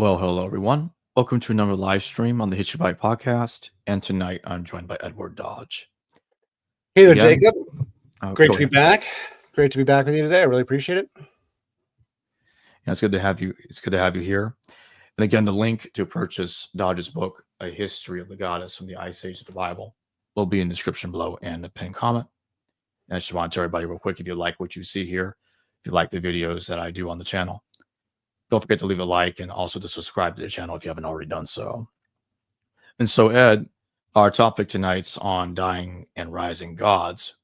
Well, hello everyone. Welcome to another live stream on the History Bite podcast. And tonight I'm joined by Edward Dodge. Hey there, Again, Jacob. Great go to be ahead. back. Great to be back with you today. I really appreciate it. Yeah, it's good to have you. It's good to have you here. And again, the link to purchase Dodge's book, A History of the Goddess from the Ice Age of the Bible, will be in the description below and the pinned comment. And I just want to tell everybody real quick, if you like what you see here, if you like the videos that I do on the channel, don't forget to leave a like and also to subscribe to the channel if you haven't already done so. And so, Ed, our topic tonight's on dying and rising gods.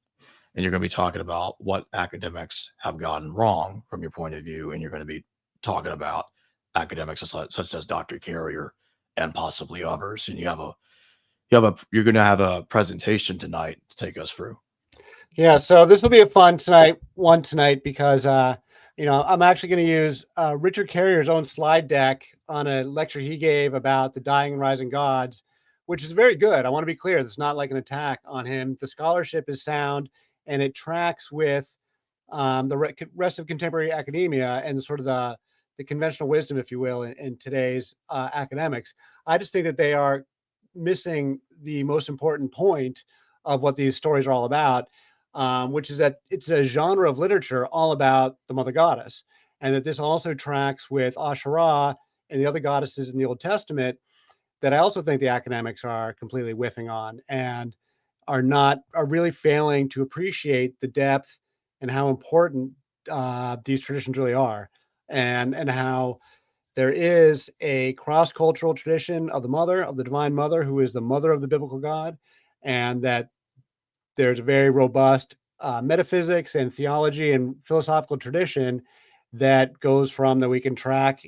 And you're going to be talking about what academics have gotten wrong from your point of view. And you're going to be talking about academics such as Dr. Carrier and possibly others. And you're going to have a presentation tonight to take us through. Yeah, so this will be a fun one tonight because I'm actually going to use Richard Carrier's own slide deck on a lecture he gave about the dying and rising gods, which is very good. I want to be clear. It's not like an attack on him. The scholarship is sound and it tracks with the rest of contemporary academia and sort of the conventional wisdom, if you will, in today's academics. I just think that they are missing the most important point of what these stories are all about, which is that it's a genre of literature all about the mother goddess, and that this also tracks with Asherah and the other goddesses in the Old Testament that I also think the academics are completely whiffing on and are really failing to appreciate the depth and how important these traditions really are, and how there is a cross-cultural tradition of the divine mother, who is the mother of the biblical God, and that there's a very robust metaphysics and theology and philosophical tradition that goes from that we can track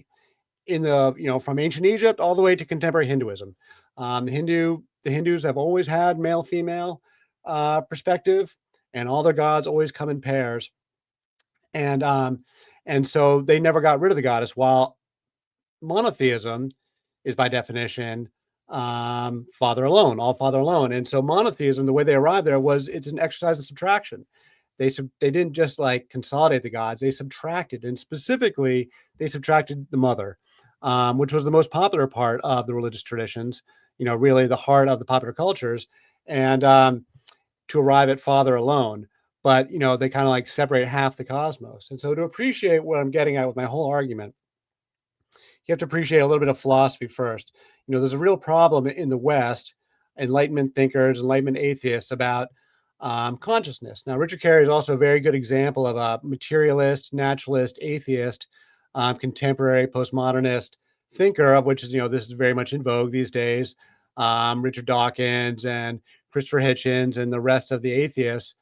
in from ancient Egypt all the way to contemporary Hinduism. The Hindus have always had male-female perspective, and all their gods always come in pairs, and so they never got rid of the goddess. While monotheism is by definition father alone, all father alone, and so monotheism, the way they arrived there was it's an exercise in subtraction. They didn't just like consolidate the gods; they subtracted, and specifically they subtracted the mother, which was the most popular part of the religious traditions. Really the heart of the popular cultures, and to arrive at father alone. But they kind of like separate half the cosmos, and so to appreciate what I'm getting at with my whole argument, you have to appreciate a little bit of philosophy first. There's a real problem in the West, Enlightenment thinkers, Enlightenment atheists, about consciousness. Now, Richard Carrier is also a very good example of a materialist, naturalist, atheist, contemporary, postmodernist thinker, of which is, this is very much in vogue these days. Richard Dawkins and Christopher Hitchens and the rest of the atheists,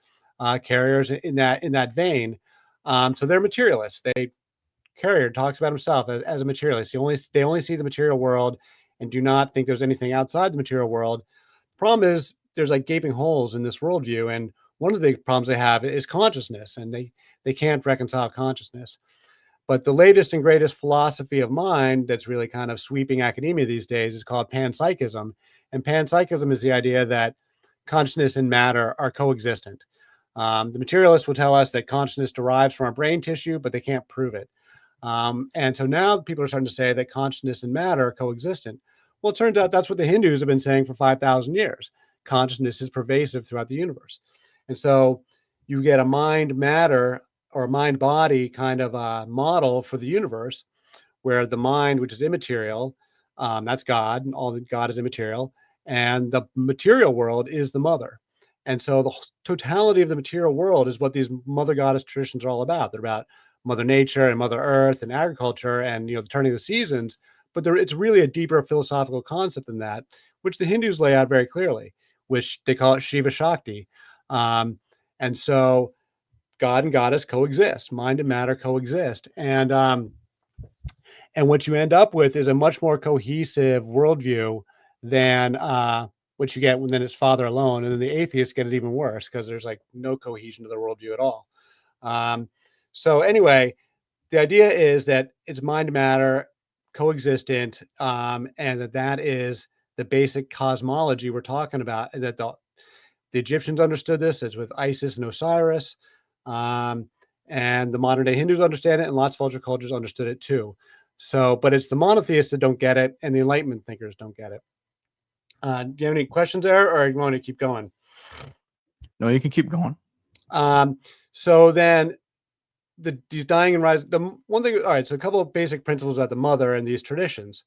Carriers in that vein. So they're materialists. Carrier talks about himself as a materialist. They only see the material world and do not think there's anything outside the material world. The problem is there's like gaping holes in this worldview, and one of the big problems they have is consciousness, and they can't reconcile consciousness. But the latest and greatest philosophy of mind that's really kind of sweeping academia these days is called panpsychism, and panpsychism is the idea that consciousness and matter are coexistent. The materialists will tell us that consciousness derives from our brain tissue, but they can't prove it. And so now people are starting to say that consciousness and matter are coexistent. Well, it turns out that's what the Hindus have been saying for 5,000 years. Consciousness is pervasive throughout the universe. And so you get a mind-matter or a mind-body kind of a model for the universe, where the mind, which is immaterial, that's God, and all that God is immaterial, and the material world is the mother. And so the totality of the material world is what these mother goddess traditions are all about. They're about Mother Nature and Mother Earth and agriculture and the turning of the seasons, but it's really a deeper philosophical concept than that, which the Hindus lay out very clearly, which they call it Shiva Shakti. And so God and goddess coexist, mind and matter coexist, and what you end up with is a much more cohesive worldview than what you get when then it's father alone, and then the atheists get it even worse because there's like no cohesion to the worldview at all. So anyway, the idea is that it's mind matter coexistent, and that is the basic cosmology we're talking about, and that the Egyptians understood this. It's with Isis and Osiris, and the modern day Hindus understand it, and lots of other cultures understood it too. So, but it's the monotheists that don't get it, and the Enlightenment thinkers don't get it. Do you have any questions there, or you want to keep going? No, you can keep going. So then these dying and rising, the one thing, all right, so a couple of basic principles about the mother and these traditions.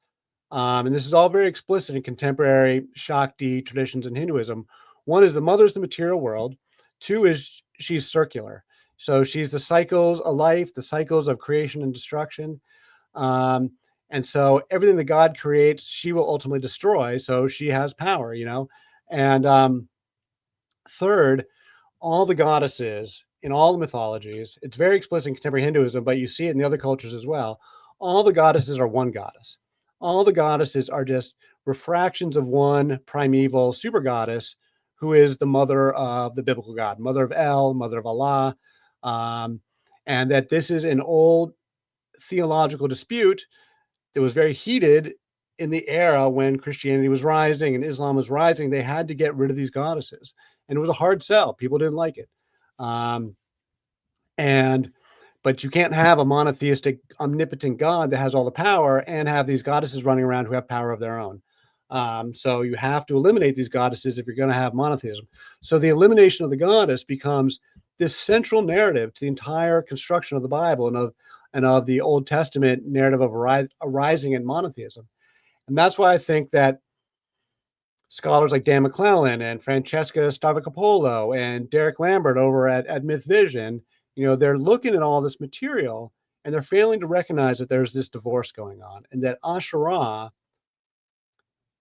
And this is all very explicit in contemporary Shakti traditions in Hinduism. One is the mother is the material world. Two is she's circular. So she's the cycles of life, the cycles of creation and destruction. And so everything that God creates, she will ultimately destroy. So she has power, you know. And third, all the goddesses in all the mythologies, it's very explicit in contemporary Hinduism, but you see it in the other cultures as well. All the goddesses are one goddess. All the goddesses are just refractions of one primeval super goddess who is the mother of the biblical God, mother of El, mother of Allah. And that this is an old theological dispute that was very heated in the era when Christianity was rising and Islam was rising. They had to get rid of these goddesses, and it was a hard sell. People didn't like it. But you can't have a monotheistic, omnipotent God that has all the power and have these goddesses running around who have power of their own. So you have to eliminate these goddesses if you're going to have monotheism. So the elimination of the goddess becomes this central narrative to the entire construction of the Bible and of the Old Testament narrative of arising in monotheism. And that's why I think that scholars like Dan McClellan and Francesca Stavicopolo and Derek Lambert over at Myth Vision, you know, they're looking at all this material and they're failing to recognize that there's this divorce going on and that Asherah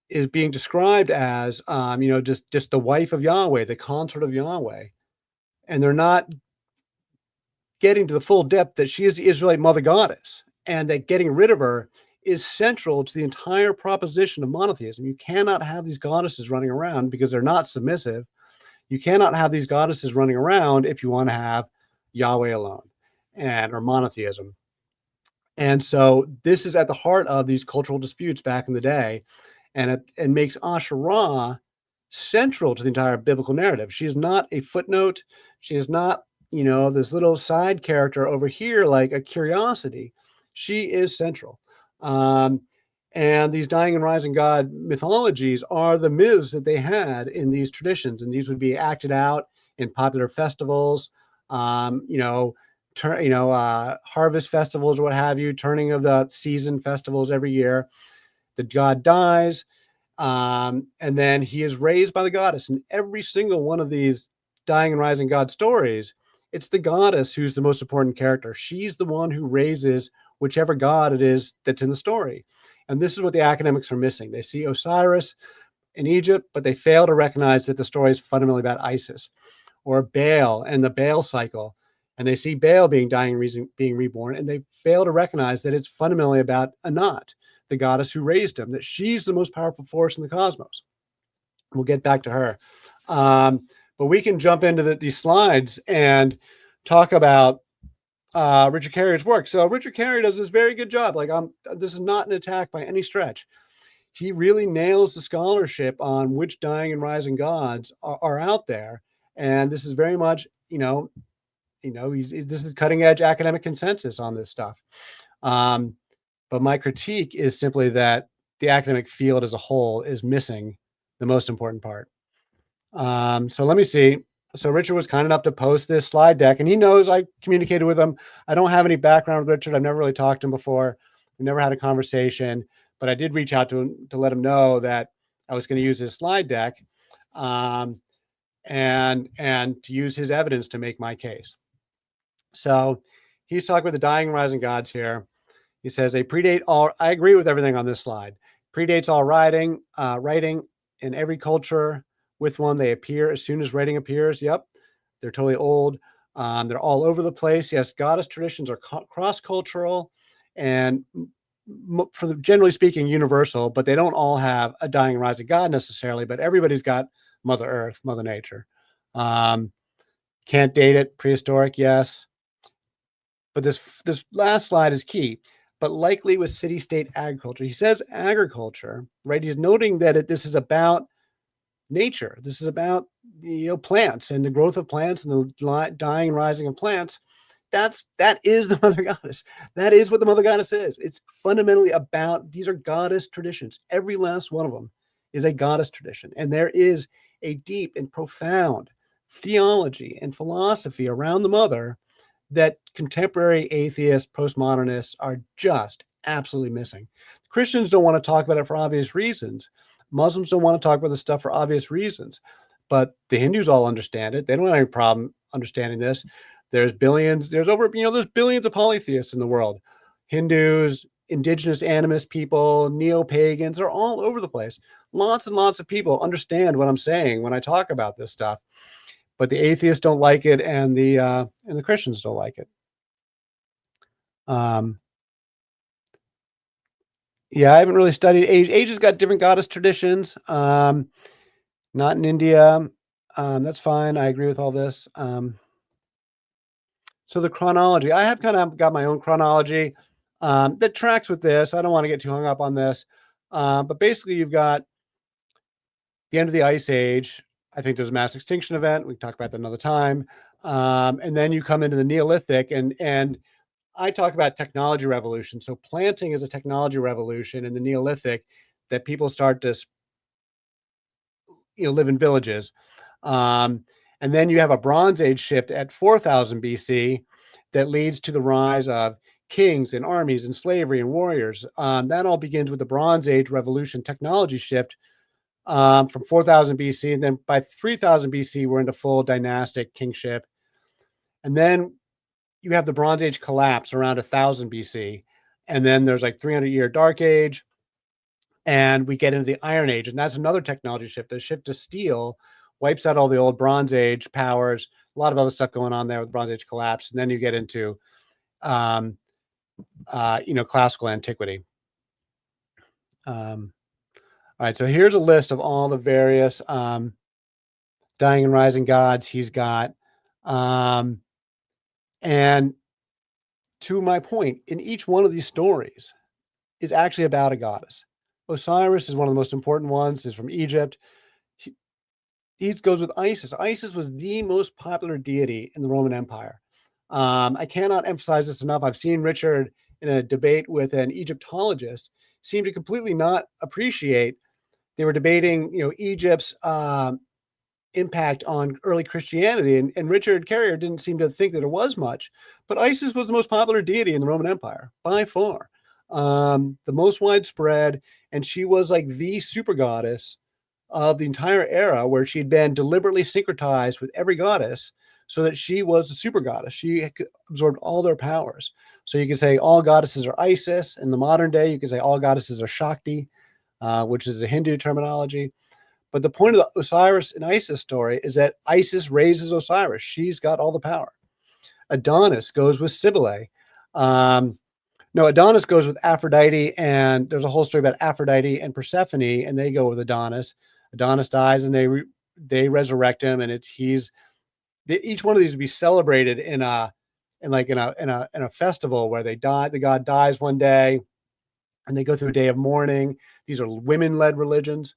is being described as, just the wife of Yahweh, the consort of Yahweh. And they're not getting to the full depth that she is the Israelite mother goddess and that getting rid of her is central to the entire proposition of monotheism. You cannot have these goddesses running around because they're not submissive. You cannot have these goddesses running around if you want to have Yahweh alone or monotheism. And so this is at the heart of these cultural disputes back in the day, and it makes Asherah central to the entire biblical narrative. She is not a footnote. She is not, this little side character over here, like a curiosity. She is central. And these dying and rising God mythologies are the myths that they had in these traditions, and these would be acted out in popular festivals, harvest festivals or what have you, turning of the season festivals every year. The god dies, and then he is raised by the goddess. And every single one of these dying and rising God stories, it's the goddess who's the most important character. She's the one who raises whichever god it is that's in the story. And this is what the academics are missing. They see Osiris in Egypt, but they fail to recognize that the story is fundamentally about Isis or Baal and the Baal cycle. And they see Baal being reborn, and they fail to recognize that it's fundamentally about Anat, the goddess who raised him, that she's the most powerful force in the cosmos. We'll get back to her. But we can jump into these slides and talk about Richard Carey's work. So Richard Carey does this very good job. This is not an attack by any stretch. He really nails the scholarship on which dying and rising gods are out there. And this is very much, this is cutting edge academic consensus on this stuff. But my critique is simply that the academic field as a whole is missing the most important part. So let me see. So Richard was kind enough to post this slide deck, and he knows I communicated with him. I don't have any background with Richard. I've never really talked to him before. We never had a conversation, but I did reach out to him to let him know that I was going to use his slide deck, and to use his evidence to make my case. So he's talking about the dying and rising gods here. He says they predate all. I agree with everything on this slide. Predates all writing in every culture. With one, they appear as soon as writing appears. Yep, they're totally old. They're all over the place. Yes, goddess traditions are cross-cultural and, generally speaking, universal, but they don't all have a dying and rising god necessarily, but everybody's got Mother Earth, Mother Nature. Can't date it, prehistoric, yes. But this last slide is key, but likely with city-state agriculture. He says agriculture, right? He's noting that this is about nature. This is about plants and the growth of plants and the dying and rising of plants. that is the mother goddess. That is what the mother goddess is. It's fundamentally about, these are goddess traditions. Every last one of them is a goddess tradition. And there is a deep and profound theology and philosophy around the mother that contemporary atheists, postmodernists are just absolutely missing. Christians don't want to talk about it for obvious reasons. Muslims don't want to talk about this stuff for obvious reasons. But the Hindus all understand it. They don't have any problem understanding this. There's billions, there's billions of polytheists in the world. Hindus, indigenous animist people, neo-pagans are all over the place. Lots and lots of people understand what I'm saying when I talk about this stuff. But the atheists don't like it, and the Christians don't like it. Yeah, I haven't really studied Asia's got different goddess traditions. Not in India. That's fine. I agree with all this. So the chronology, I have kind of got my own chronology that tracks with this. I don't want to get too hung up on this. But basically, you've got the end of the Ice Age. I think there's a mass extinction event. We can talk about that another time. And then you come into the Neolithic, and I talk about technology revolution. So planting is a technology revolution in the Neolithic, that people start to live in villages. And then you have a Bronze Age shift at 4000 BC that leads to the rise of kings and armies and slavery and warriors. That all begins with the Bronze Age revolution technology shift from 4000 BC. And then by 3000 BC, we're into full dynastic kingship. And then you have the Bronze Age collapse around 1000 BC. And then there's like 300-year Dark Age. And we get into the Iron Age. And that's another technology shift. The shift to steel wipes out all the old Bronze Age powers. A lot of other stuff going on there with the Bronze Age collapse. And then you get into, classical antiquity. All right, so here's a list of all the various dying and rising gods he's got. And to my point, in each one of these stories is actually about a goddess. Osiris is one of the most important ones. Is from Egypt. He goes with Isis. Isis was the most popular deity in the Roman Empire. I cannot emphasize this enough. I've seen Richard in a debate with an Egyptologist seem to completely not appreciate. They were debating, Egypt's impact on early Christianity, and Richard Carrier didn't seem to think that it was much. But Isis was the most popular deity in the Roman Empire by far, the most widespread, and she was like the super goddess of the entire era, where she'd been deliberately syncretized with every goddess so that she was a super goddess. She absorbed all their powers. So you can say all goddesses are Isis. In the modern day, you can say all goddesses are Shakti, which is a Hindu terminology. But the point of the Osiris and Isis story is that Isis raises Osiris. She's got all the power. Adonis goes with Cybele. Adonis goes with Aphrodite, and there's a whole story about Aphrodite and Persephone, and they go with Adonis. Adonis dies, and they resurrect him, and each one of these would be celebrated in a festival where they die. The god dies one day, and they go through a day of mourning. These are women-led religions.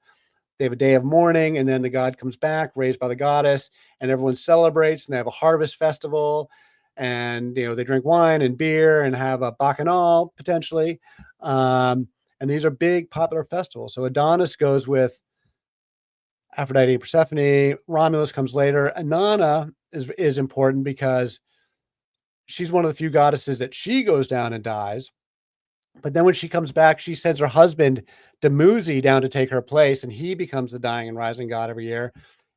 They have a day of mourning, and then the god comes back, raised by the goddess, and everyone celebrates, and they have a harvest festival, and they drink wine and beer and have a bacchanal potentially. And these are big popular festivals. So Adonis goes with Aphrodite and Persephone. Romulus comes later. Inanna is important because she's one of the few goddesses that she goes down and dies. But then when she comes back, she sends her husband Dumuzi down to take her place, and he becomes the dying and rising god every year.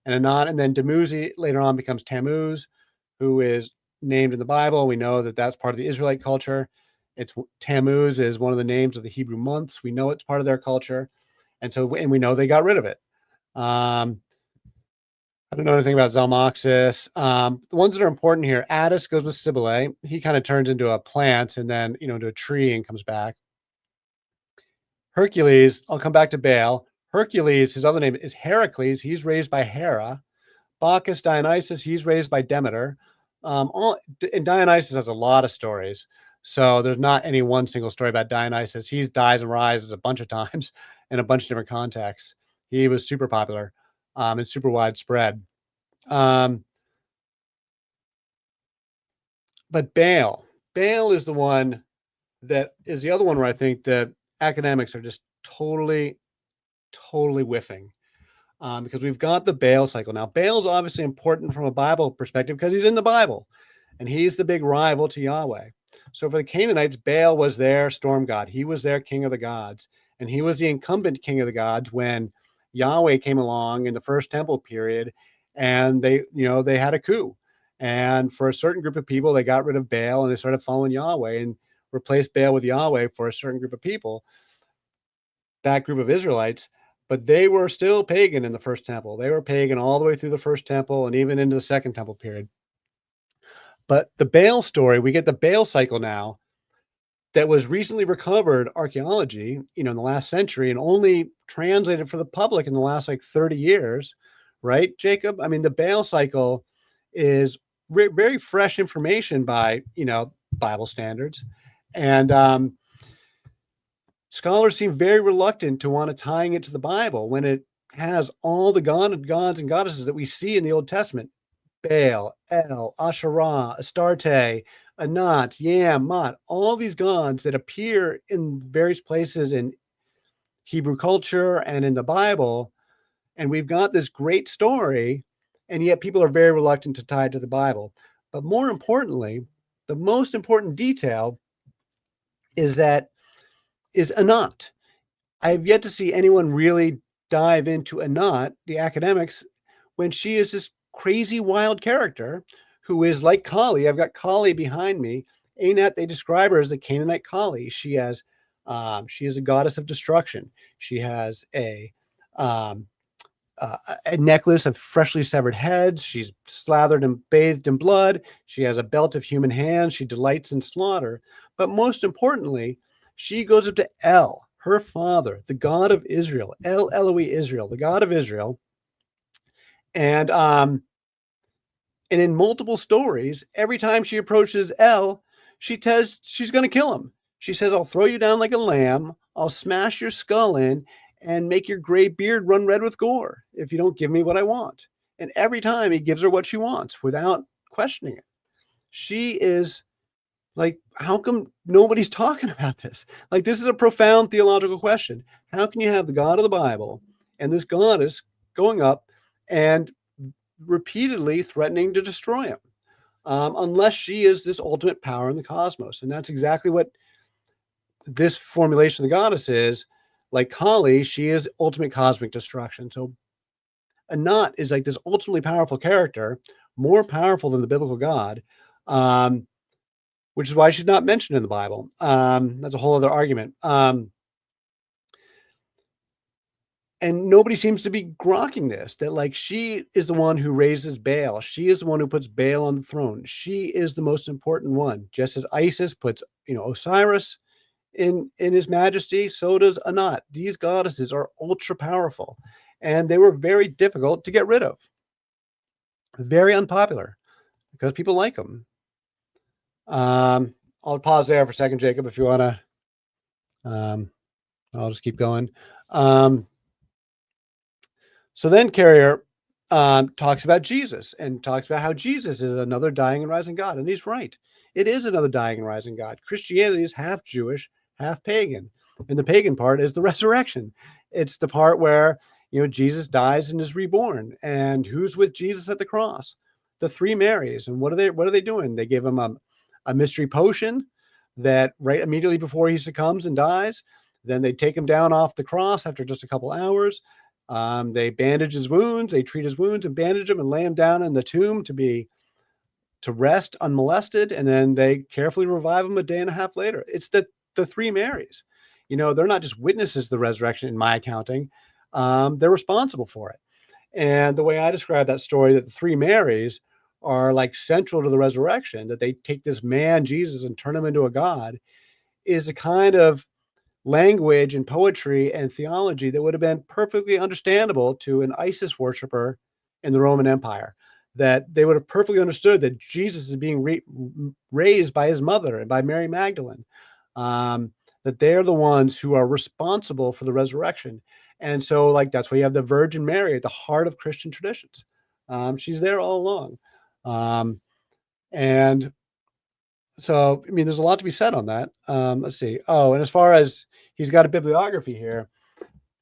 And then Dumuzi later on becomes Tammuz, who is named in the Bible. We know that that's part of the Israelite culture. Tammuz is one of the names of the Hebrew months. We know it's part of their culture, and we know they got rid of it. I don't know anything about Zalmoxis. The ones that are important here, Attis goes with Cybele. He kind of turns into a plant and then, into a tree and comes back. Hercules, I'll come back to Baal. Hercules, his other name is Heracles. He's raised by Hera. Bacchus, Dionysus, he's raised by Demeter. And Dionysus has a lot of stories. So there's not any one single story about Dionysus. He dies and rises a bunch of times in a bunch of different contexts. He was super popular. And super widespread. But Baal is the one that is the other one where I think the academics are just totally whiffing. Because we've got the Baal cycle. Now, Baal is obviously important from a Bible perspective because he's in the Bible and he's the big rival to Yahweh. So for the Canaanites, Baal was their storm god. He was their king of the gods. And he was the incumbent king of the gods when Yahweh came along in the first temple period, and they had a coup. And for a certain group of people, they got rid of Baal and they started following Yahweh and replaced Baal with Yahweh for a certain group of people, that group of Israelites. But they were still pagan in the first temple. They were pagan all the way through the first temple and even into the second temple period. But the Baal story, we get the Baal cycle now that was recently recovered archaeology, in the last century and only translated for the public in the last like 30 years, right, Jacob? I mean, the Baal cycle is very fresh information by, Bible standards. And scholars seem very reluctant to want to tying it to the Bible when it has all the gods and goddesses that we see in the Old Testament: Baal, El, Asherah, Astarte, Anat, Yam, Mot, all these gods that appear in various places in Hebrew culture and in the Bible. And we've got this great story, and yet people are very reluctant to tie it to the Bible. But more importantly, the most important detail is Anat. I have yet to see anyone really dive into Anat, the academics, when she is this crazy wild character who is like Kali. I've got Kali behind me. Anat, they describe her as the Canaanite Kali. She is a goddess of destruction. She has a necklace of freshly severed heads. She's slathered and bathed in blood. She has a belt of human hands. She delights in slaughter. But most importantly, she goes up to El, her father, the God of Israel, El Eloi Israel, the God of Israel. And in multiple stories, every time she approaches El, she says she's going to kill him. She says, "I'll throw you down like a lamb. I'll smash your skull in and make your gray beard run red with gore if you don't give me what I want." And every time he gives her what she wants without questioning it. She is like, how come nobody's talking about this? Like, this is a profound theological question. How can you have the God of the Bible and this goddess going up and repeatedly threatening to destroy him, unless she is this ultimate power in the cosmos? And that's exactly what this formulation of the goddess is. Like Kali, she is ultimate cosmic destruction. So Anat is like this ultimately powerful character, more powerful than the biblical God, which is why she's not mentioned in the Bible. That's a whole other argument. And nobody seems to be grokking this, that like she is the one who raises Baal. She is the one who puts Baal on the throne. She is the most important one. Just as Isis puts, Osiris in his majesty, so does Anat. These goddesses are ultra powerful, and they were very difficult to get rid of. Very unpopular because people like them. I'll pause there for a second, Jacob, if you want to. I'll just keep going. So then Carrier talks about Jesus and talks about how Jesus is another dying and rising God. And he's right. It is another dying and rising God. Christianity is half Jewish, half pagan. And the pagan part is the resurrection. It's the part where, Jesus dies and is reborn. And who's with Jesus at the cross? The three Marys. And what are they doing? They give him a mystery potion that right immediately before he succumbs and dies. Then they take him down off the cross after just a couple hours. They bandage his wounds, they treat his wounds and bandage him and lay him down in the tomb to rest unmolested. And then they carefully revive him a day and a half later. It's the three Marys. They're not just witnesses to the resurrection in my accounting. They're responsible for it. And the way I describe that story, that the three Marys are like central to the resurrection, that they take this man, Jesus, and turn him into a God, is a kind of language and poetry and theology that would have been perfectly understandable to an Isis worshiper in the Roman Empire, that they would have perfectly understood that Jesus is being raised by his mother and by Mary Magdalene, that they're the ones who are responsible for the resurrection. And so that's why you have the Virgin Mary at the heart of Christian traditions. She's there all along. And So, I mean, there's a lot to be said on that. Let's see. Oh, and as far as he's got a bibliography here,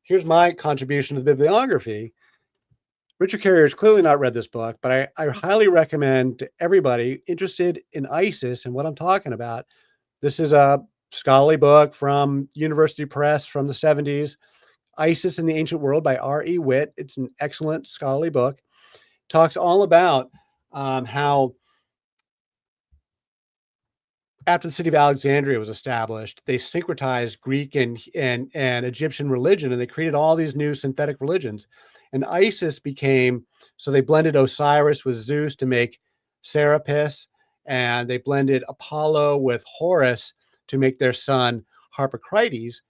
here's my contribution to the bibliography. Richard Carrier has clearly not read this book, but I highly recommend to everybody interested in ISIS and what I'm talking about. This is a scholarly book from University Press from the 70s, ISIS in the Ancient World by R.E. Witt. It's an excellent scholarly book. Talks all about how after the city of Alexandria was established, they syncretized Greek and Egyptian religion, and they created all these new synthetic religions. And ISIS became, so they blended Osiris with Zeus to make Serapis, and they blended Apollo with Horus to make their son Harpocrates.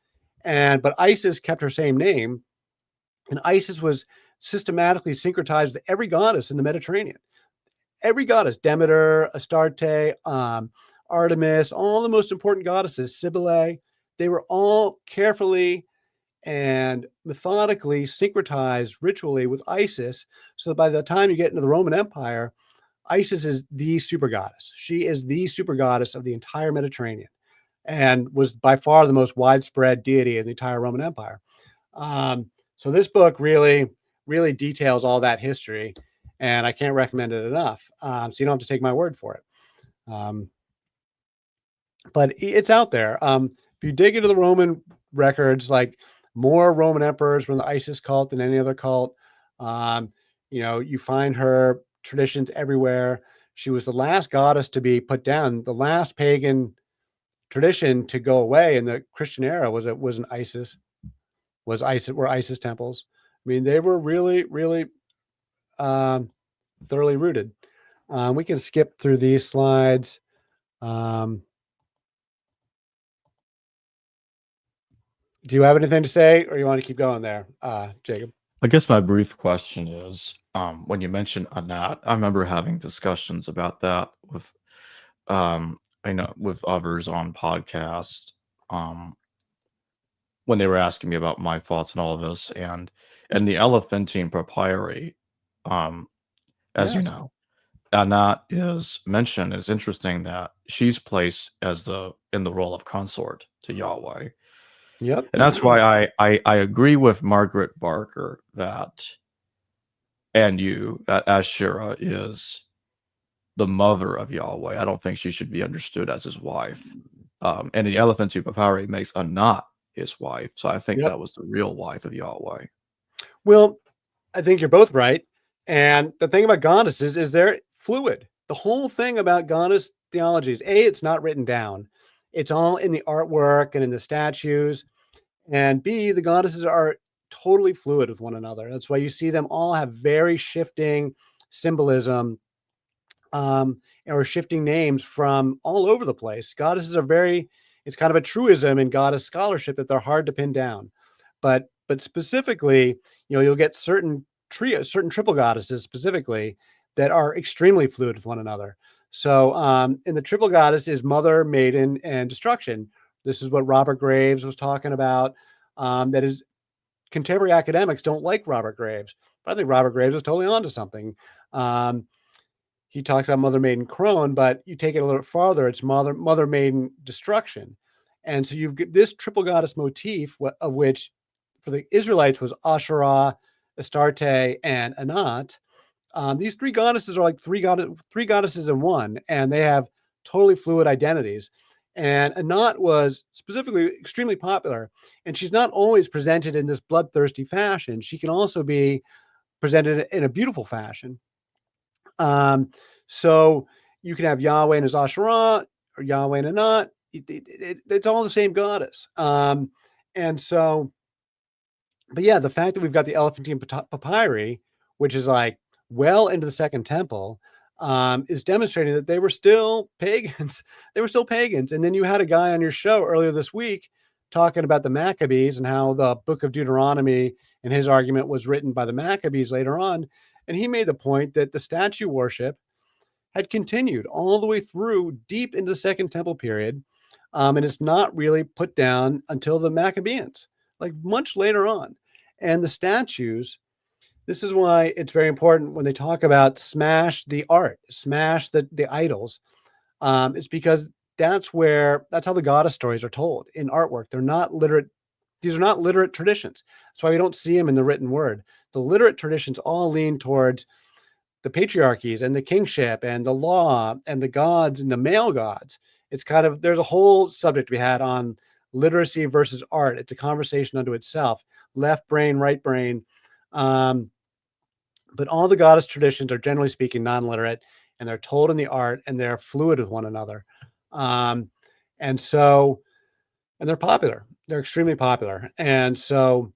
But Isis kept her same name, and Isis was systematically syncretized with every goddess in the Mediterranean. Every goddess, Demeter, Astarte, Artemis, all the most important goddesses, Cybele, they were all carefully and methodically syncretized ritually with Isis, so that by the time you get into the Roman Empire, Isis is the super goddess. She is the super goddess of the entire Mediterranean and was by far the most widespread deity in the entire Roman Empire. So this book really, really details all that history, and I can't recommend it enough. So you don't have to take my word for it. But it's out there. If you dig into the Roman records, like more Roman emperors were in the Isis cult than any other cult. You find her traditions everywhere. She was the last goddess to be put down. The last pagan tradition to go away in the Christian era were Isis temples. I mean, they were really, really thoroughly rooted. We can skip through these slides. Do you have anything to say, or you want to keep going there, Jacob? I guess my brief question is, when you mentioned Anat, I remember having discussions about that with, with others on podcasts, when they were asking me about my thoughts on all of this, and the Elephantine Papyri, as you Yes. know, Anat is mentioned. It's interesting that she's placed as in the role of consort to Yahweh. Yep. And that's why I agree with Margaret Barker that Asherah is the mother of Yahweh. I don't think she should be understood as his wife. And the Elephantine Papyri makes Anat his wife. So I think that was the real wife of Yahweh. Well, I think you're both right. And the thing about goddesses is they're fluid. The whole thing about goddess theology is it's not written down. It's all in the artwork and in the statues. And B, the goddesses are totally fluid with one another. That's why you see them all have very shifting symbolism, or shifting names from all over the place. Goddesses are it's kind of a truism in goddess scholarship that they're hard to pin down. But specifically, you'll get certain triple goddesses specifically that are extremely fluid with one another. So in the triple goddess is Mother, Maiden, and Destruction. This is what Robert Graves was talking about. That is, contemporary academics don't like Robert Graves, but I think Robert Graves was totally onto something. He talks about Mother, Maiden, Crone, but you take it a little farther, it's Mother, Maiden, Destruction. And so you've got this triple goddess motif, of which for the Israelites was Asherah, Astarte, and Anat. These three goddesses are like three goddesses in one, and they have totally fluid identities. And Anat was specifically extremely popular, and she's not always presented in this bloodthirsty fashion. She can also be presented in a beautiful fashion. So you can have Yahweh and his Asherah, or Yahweh and Anat. It's all the same goddess. But yeah, the fact that we've got the Elephantine Papyri, which is like well into the Second Temple, is demonstrating that they were still pagans. They were still pagans. And then you had a guy on your show earlier this week talking about the Maccabees and how the book of Deuteronomy and his argument was written by the Maccabees later on. And he made the point that the statue worship had continued all the way through deep into the Second Temple period. And it's not really put down until the Maccabeans, like much later on. And the statues, this is why it's very important when they talk about smash the art, smash the idols. It's because that's how the goddess stories are told in artwork. They're not literate. These are not literate traditions. That's why we don't see them in the written word. The literate traditions all lean towards the patriarchies and the kingship and the law and the gods and the male gods. It's kind of, there's a whole subject we had on literacy versus art. It's a conversation unto itself, left brain, right brain. But all the goddess traditions are generally speaking non-literate, and they're told in the art, and they're fluid with one another. And so, and they're popular. They're extremely popular. And so,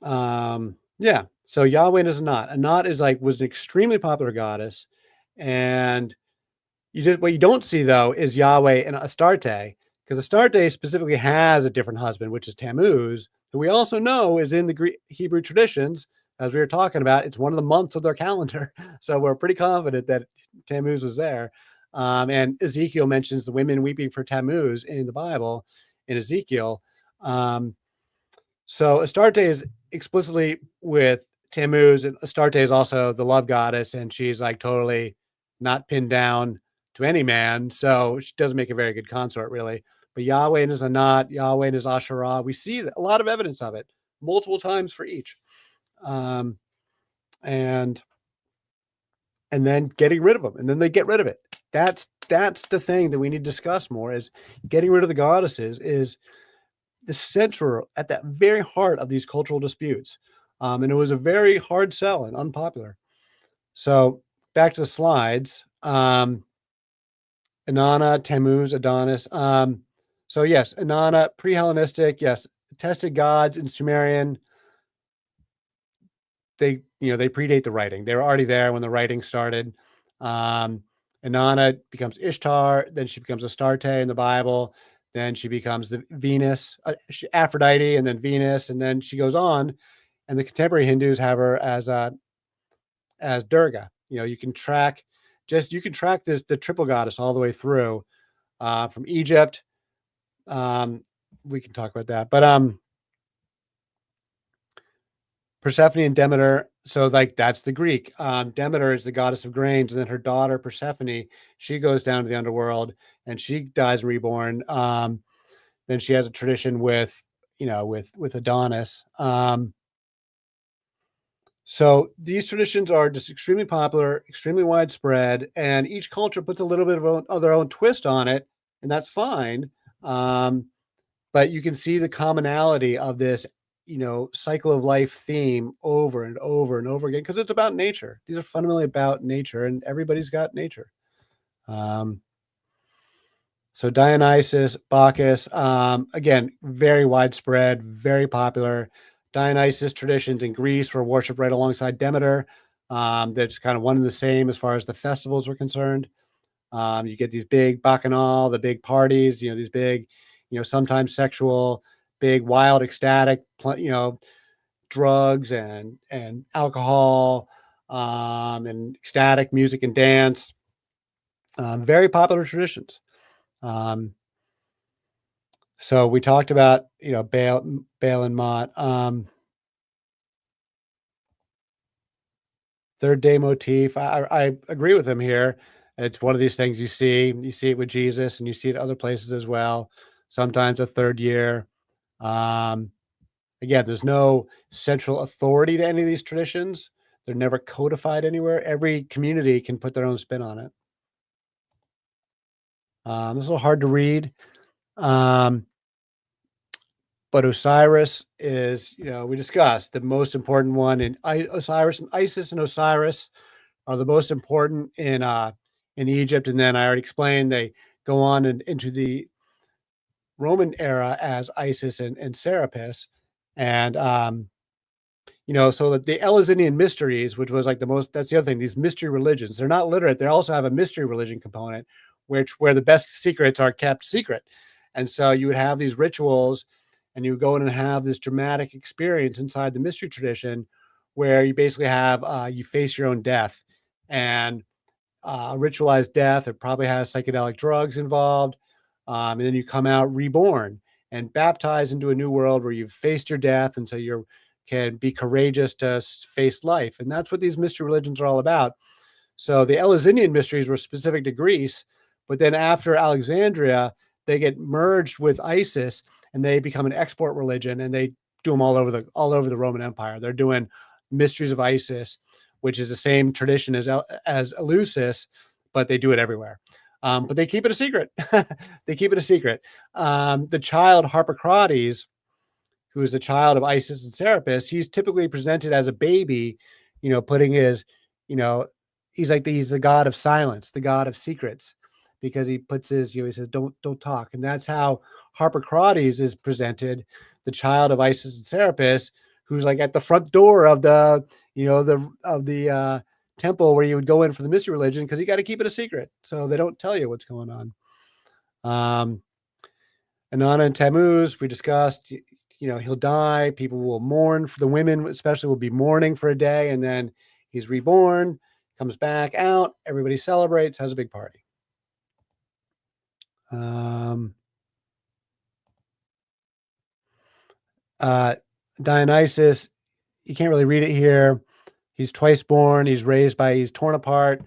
yeah. So Yahweh is Anat. Anat was an extremely popular goddess. And what you don't see though is Yahweh and Astarte, because Astarte specifically has a different husband, which is Tammuz, who we also know is in the Greek Hebrew traditions. As we were talking about, it's one of the months of their calendar. So we're pretty confident that Tammuz was there. And Ezekiel mentions the women weeping for Tammuz in the Bible in Ezekiel. So Astarte is explicitly with Tammuz, and Astarte is also the love goddess, and she's like totally not pinned down to any man. So she doesn't make a very good consort, really. But Yahweh is Anat, Yahweh is Asherah. We see a lot of evidence of it multiple times for each. And then getting rid of them, and then they get rid of it. That's the thing that we need to discuss more, is getting rid of the goddesses is the central, at that very heart of these cultural disputes. And it was a very hard sell and unpopular. So back to the slides. Inanna, Tammuz, Adonis. So yes, Inanna, pre-Hellenistic, yes, tested gods in Sumerian. They predate the writing. They were already there when the writing started. Inanna becomes Ishtar, then she becomes Astarte in the Bible. Then she becomes the Venus, Aphrodite, and then Venus, and then she goes on. And the contemporary Hindus have her as Durga. You can track the triple goddess all the way through from Egypt. We can talk about that, but Persephone and Demeter. So that's the Greek. Demeter is the goddess of grains, and then her daughter Persephone, she goes down to the underworld and she dies and reborn. Then she has a tradition with Adonis. So these traditions are just extremely popular, extremely widespread, and each culture puts a little bit of their own twist on it, and that's fine. But you can see the commonality of this, cycle of life theme over and over and over again, because it's about nature. These are fundamentally about nature, and everybody's got nature. So Dionysus, Bacchus, again, very widespread, very popular. Dionysus traditions in Greece were worshipped right alongside Demeter. That's kind of one and the same as far as the festivals were concerned. You get these big bacchanal, the big parties, these big, sometimes sexual, big, wild, ecstatic, drugs and alcohol, and ecstatic music and dance. Very popular traditions. So we talked about, Baal and Mot. Third day motif. I agree with him here. It's one of these things you see it with Jesus, and you see it other places as well. Sometimes a third year. Again, there's no central authority to any of these traditions. They're never codified anywhere. Every community can put their own spin on it. It's a little hard to read. But Osiris is, we discussed the most important one, and Osiris and Isis and Osiris are the most important in Egypt. And then I already explained they go on into the Roman era as Isis and Serapis. And, so that the Eleusinian mysteries, which was that's the other thing, these mystery religions, they're not literate. They also have a mystery religion component, where the best secrets are kept secret. And so you would have these rituals, and you would go in and have this dramatic experience inside the mystery tradition, where you basically have, you face your own death, and ritualized death. It probably has psychedelic drugs involved. And then you come out reborn and baptized into a new world where you've faced your death. And so you can be courageous to face life. And that's what these mystery religions are all about. So the Eleusinian mysteries were specific to Greece, But then after Alexandria, they get merged with Isis and they become an export religion, and they do them all over the Roman Empire. They're doing mysteries of Isis, which is the same tradition as Eleusis, but they do it everywhere. But they keep it a secret. They keep it a secret. The child Harpocrates, who is the child of Isis and Serapis, he's typically presented as a baby, putting his, he's the god of silence, the god of secrets, because he puts his, he says, don't talk. And that's how Harpocrates is presented, the child of Isis and Serapis, who's like at the front door of the, temple where you would go in for the mystery religion, because you got to keep it a secret. So they don't tell you what's going on. Inanna and Tammuz, we discussed, he'll die. People will mourn. For the women, especially, will be mourning for a day, and then he's reborn, comes back out. Everybody celebrates, has a big party. Dionysus, you can't really read it here. He's twice born. He's torn apart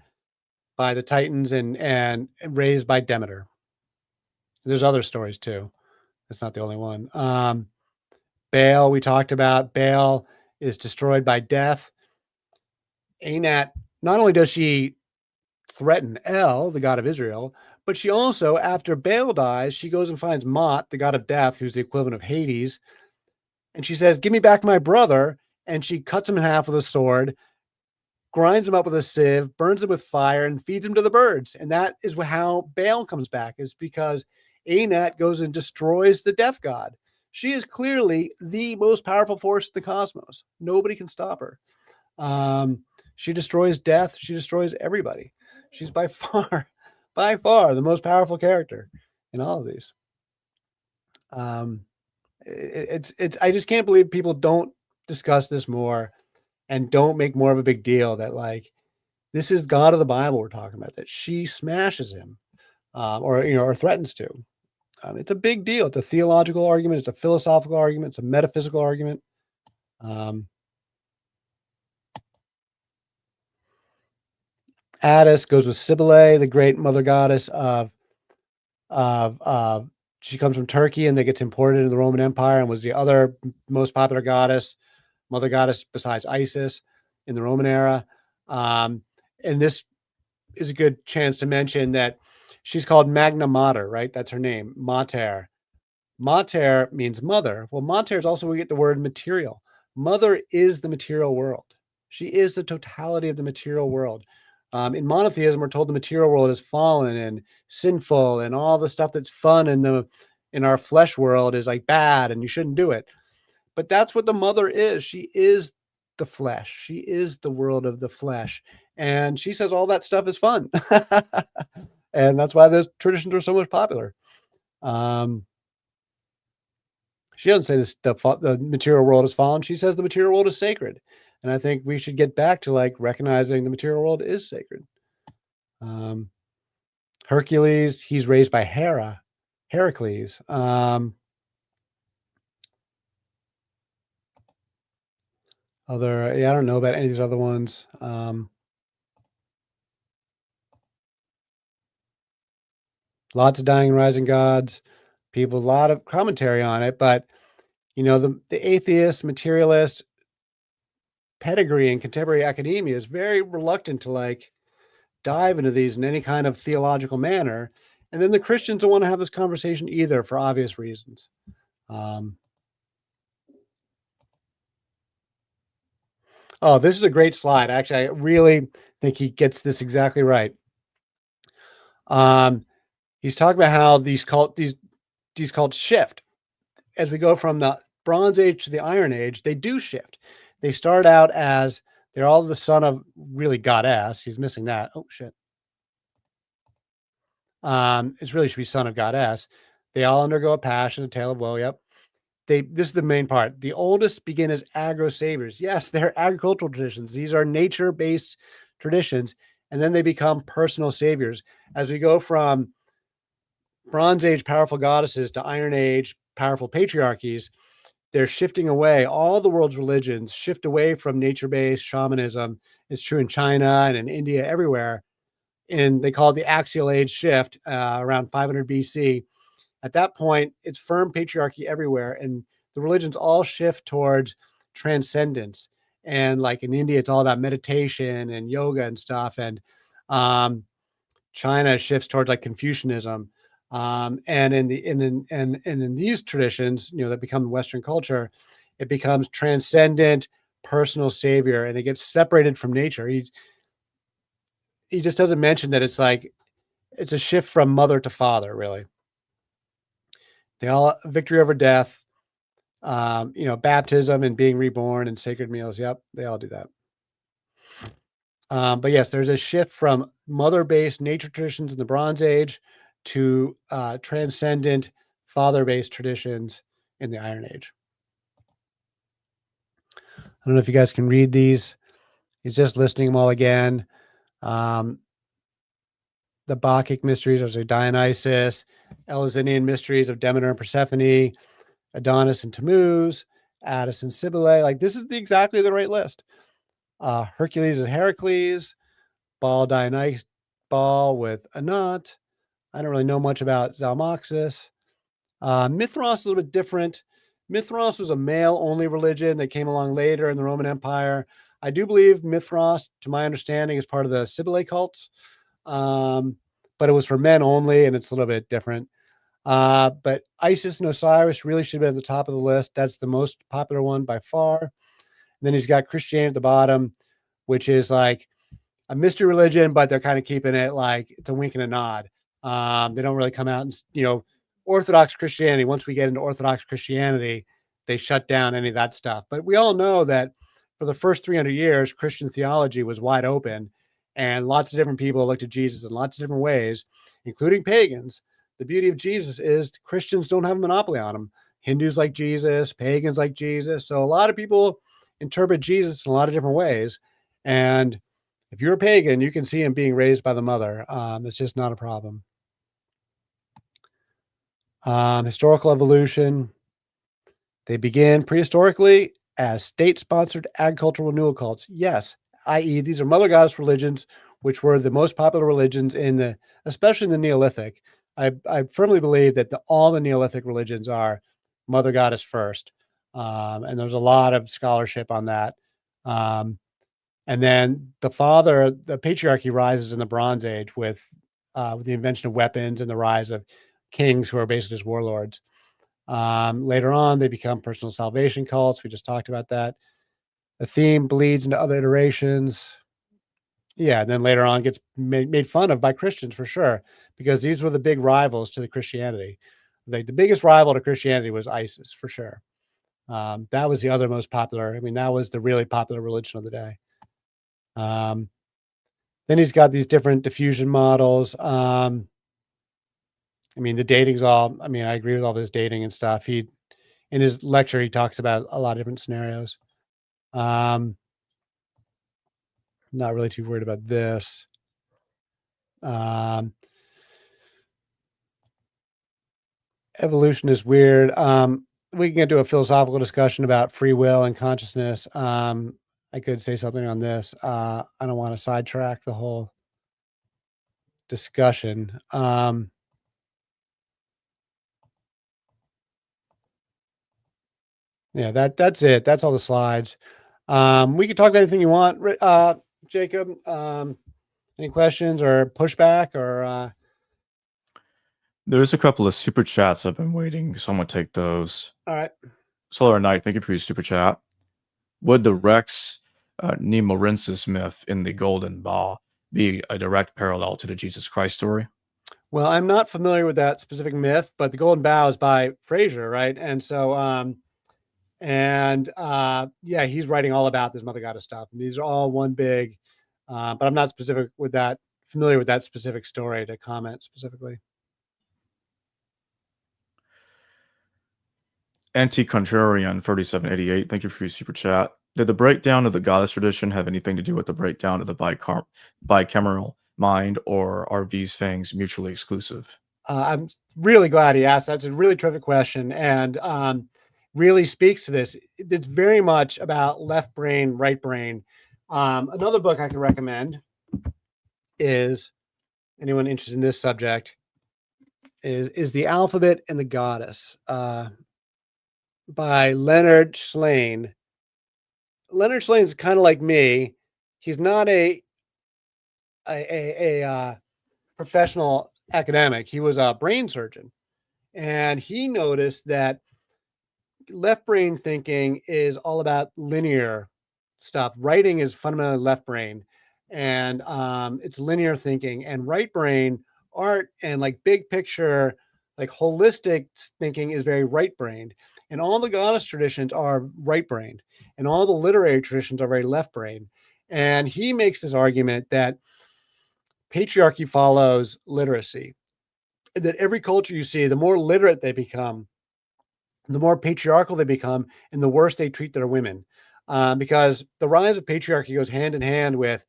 by the Titans and raised by Demeter. There's other stories too. That's not the only one. Baal, we talked about. Baal is destroyed by death. Anat, not only does she threaten El, the god of Israel, but she also, after Baal dies, she goes and finds Mot, the god of death, who's the equivalent of Hades, and she says, "Give me back my brother," and she cuts him in half with a sword, grinds him up with a sieve, burns him with fire, and feeds him to the birds. And that is how Baal comes back, is because Anat goes and destroys the death god. She is clearly the most powerful force in the cosmos. Nobody can stop her. She destroys death. She destroys everybody. She's by far the most powerful character in all of these. I just can't believe people don't discuss this more and don't make more of a big deal that, like, this is God of the Bible we're talking about, that she smashes him, or threatens to. It's a big deal. It's a theological argument. It's a philosophical argument. It's a metaphysical argument. Attis goes with Cybele, the great mother goddess of she comes from Turkey, and that gets imported into the Roman Empire, and was the other most popular goddess, mother goddess besides Isis in the Roman era. And this is a good chance to mention that she's called Magna Mater, right? That's her name, Mater. Mater means mother. Well, Mater is also where we get the word material. Mother is the material world. She is the totality of the material world. In monotheism, we're told the material world is fallen and sinful, and all the stuff that's fun in our flesh world is like bad, and you shouldn't do it. But that's what the mother is. She is the flesh. She is the world of the flesh. And she says all that stuff is fun. And that's why those traditions are so much popular. She doesn't say this, the material world is fallen. She says the material world is sacred. And I think we should get back to like recognizing the material world is sacred. Hercules, he's raised by Heracles. I don't know about any of these other ones. Lots of dying and rising gods. People, a lot of commentary on it, but the atheist, materialist pedigree in contemporary academia is very reluctant to like dive into these in any kind of theological manner. And then the Christians don't want to have this conversation either, for obvious reasons. Oh, this is a great slide. Actually, I really think he gets this exactly right. He's talking about how these cults shift as we go from the Bronze Age to the Iron Age. They do shift. They start out as they're all the son of really goddess. He's missing that. Oh shit. It really should be son of goddess. They all undergo a passion, a tale of woe. Yep. This is the main part. The oldest begin as agro saviors. Yes, they're agricultural traditions. These are nature-based traditions, and then they become personal saviors. As we go from Bronze Age powerful goddesses to Iron Age powerful patriarchies, they're shifting away. All the world's religions shift away from nature-based shamanism. It's true in China and in India, everywhere. they call it the axial age shift around 500 BC. At that point, it's firm patriarchy everywhere, and the religions all shift towards transcendence. And like in India, it's all about meditation and yoga and stuff. And China shifts towards like Confucianism. And in these traditions, that become Western culture, it becomes transcendent, personal savior, and it gets separated from nature. He just doesn't mention that it's a shift from mother to father, really. They all victory over death, baptism and being reborn and sacred meals. Yep, they all do that. But yes, there's a shift from mother-based nature traditions in the Bronze Age to transcendent father-based traditions in the Iron Age. I don't know if you guys can read these. He's just listing them all again. The Bacchic mysteries, or Dionysus, Eleusinian mysteries of Demeter and Persephone, Adonis and Tammuz, Attis and Cybele. Like, this is exactly the right list. Hercules and Heracles, Baal Dionysus, Baal with Anat. I don't really know much about Zalmoxis. Mithras is a little bit different. Mithras was a male-only religion that came along later in the Roman Empire. I do believe Mithras, to my understanding, is part of the Cybele cults, but it was for men only, and it's a little bit different. But Isis and Osiris really should be at the top of the list. That's the most popular one by far. And then he's got Christianity at the bottom, which is like a mystery religion, but they're kind of keeping it like it's a wink and a nod. They don't really come out and, Orthodox Christianity. Once we get into Orthodox Christianity, they shut down any of that stuff. But we all know that for the first 300 years, Christian theology was wide open, and lots of different people looked at Jesus in lots of different ways, including pagans. The beauty of Jesus is Christians don't have a monopoly on him. Hindus like Jesus, pagans like Jesus. So a lot of people interpret Jesus in a lot of different ways. And if you're a pagan, you can see him being raised by the mother. It's just not a problem. Historical evolution. They begin prehistorically as state-sponsored agricultural renewal cults. Yes, i.e., these are mother goddess religions, which were the most popular religions especially in the Neolithic. I firmly believe that all the Neolithic religions are mother goddess first, and there's a lot of scholarship on that. And then the patriarchy rises in the Bronze Age with the invention of weapons and the rise of kings who are basically just warlords. Later on, they become personal salvation cults. We just talked about that. The theme bleeds into other iterations. Yeah, and then later on gets made fun of by Christians for sure, because these were the big rivals to the Christianity. The biggest rival to Christianity was ISIS for sure. That was the other most popular. I mean, that was the really popular religion of the day. Then he's got these different diffusion models. The dating's I agree with all this dating and stuff. In his lecture, he talks about a lot of different scenarios. I'm not really too worried about this. Evolution is weird. We can get to a philosophical discussion about free will and consciousness. I could say something on this. I don't want to sidetrack the whole discussion. Yeah, that's it. That's all the slides. We can talk about anything you want, Jacob. Any questions or pushback or? There's a couple of super chats I've been waiting. So I'm gonna take those. All right. Solar Knight, thank you for your super chat. Would the Rex Nemorensis myth in the Golden Bough be a direct parallel to the Jesus Christ story? Well, I'm not familiar with that specific myth, but the Golden Bough is by Fraser, right? And so, yeah, he's writing all about this mother goddess stuff. And these are all one big, but I'm not familiar with that specific story to comment specifically. Anti-Contrarian 3788, thank you for your super chat. Did the breakdown of the goddess tradition have anything to do with the breakdown of the bicameral mind, or are these things mutually exclusive? I'm really glad he asked. That's a really terrific question, and really speaks to this. It's very much about left brain, right brain. Another book I can recommend is anyone interested in this subject, is The Alphabet and the Goddess by Leonard Shlain. Leonard Shlain's kind of like me. He's not a professional academic. He was a brain surgeon, and he noticed that left brain thinking is all about linear stuff. Writing is fundamentally left brain, and it's linear thinking. And right brain, art and like big picture, like holistic thinking is very right brained. And all the goddess traditions are right brained, and all the literary traditions are very left brained. And he makes this argument that patriarchy follows literacy, that every culture you see, the more literate they become, the more patriarchal they become, and the worse they treat their women. Because the rise of patriarchy goes hand in hand with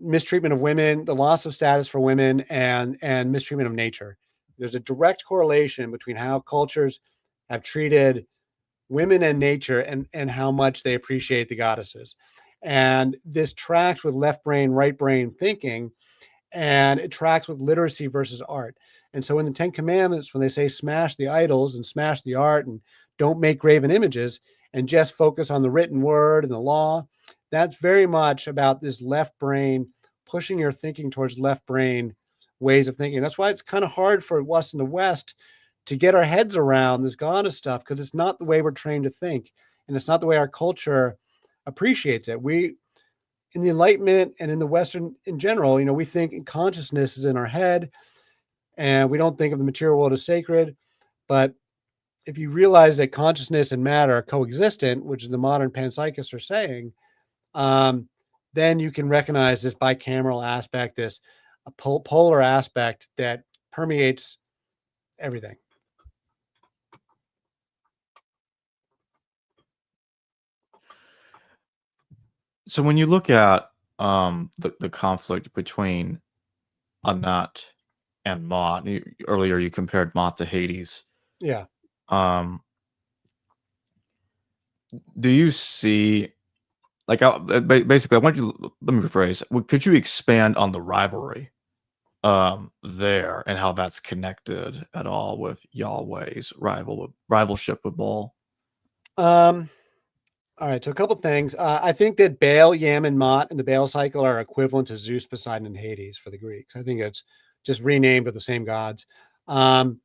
mistreatment of women, the loss of status for women, and mistreatment of nature. There's a direct correlation between how cultures have treated women and nature, and how much they appreciate the goddesses. And this tracks with left brain, right brain thinking, and it tracks with literacy versus art. And so in the Ten Commandments, when they say smash the idols and smash the art and don't make graven images and just focus on the written word and the law, that's very much about this left brain, pushing your thinking towards left brain ways of thinking. That's why it's kind of hard for us in the West to get our heads around this goddess stuff, because it's not the way we're trained to think, and it's not the way our culture appreciates it. We, in the Enlightenment and in the Western in general, we think consciousness is in our head, and we don't think of the material world as sacred. But if you realize that consciousness and matter are coexistent, which the modern panpsychists are saying, then you can recognize this bicameral aspect, this polar aspect that permeates everything. So when you look at the conflict between Anat and Mot, earlier you compared Mot to Hades. Yeah. Um, do you see, like, basically, I want you, let me rephrase. Could you expand on the rivalry there and how that's connected at all with Yahweh's rivalship with Baal? All right, so a couple things. I think that Baal, Yam, and Mot in the Baal cycle are equivalent to Zeus, Poseidon, and Hades for the Greeks. I think it's just renamed with the same gods. And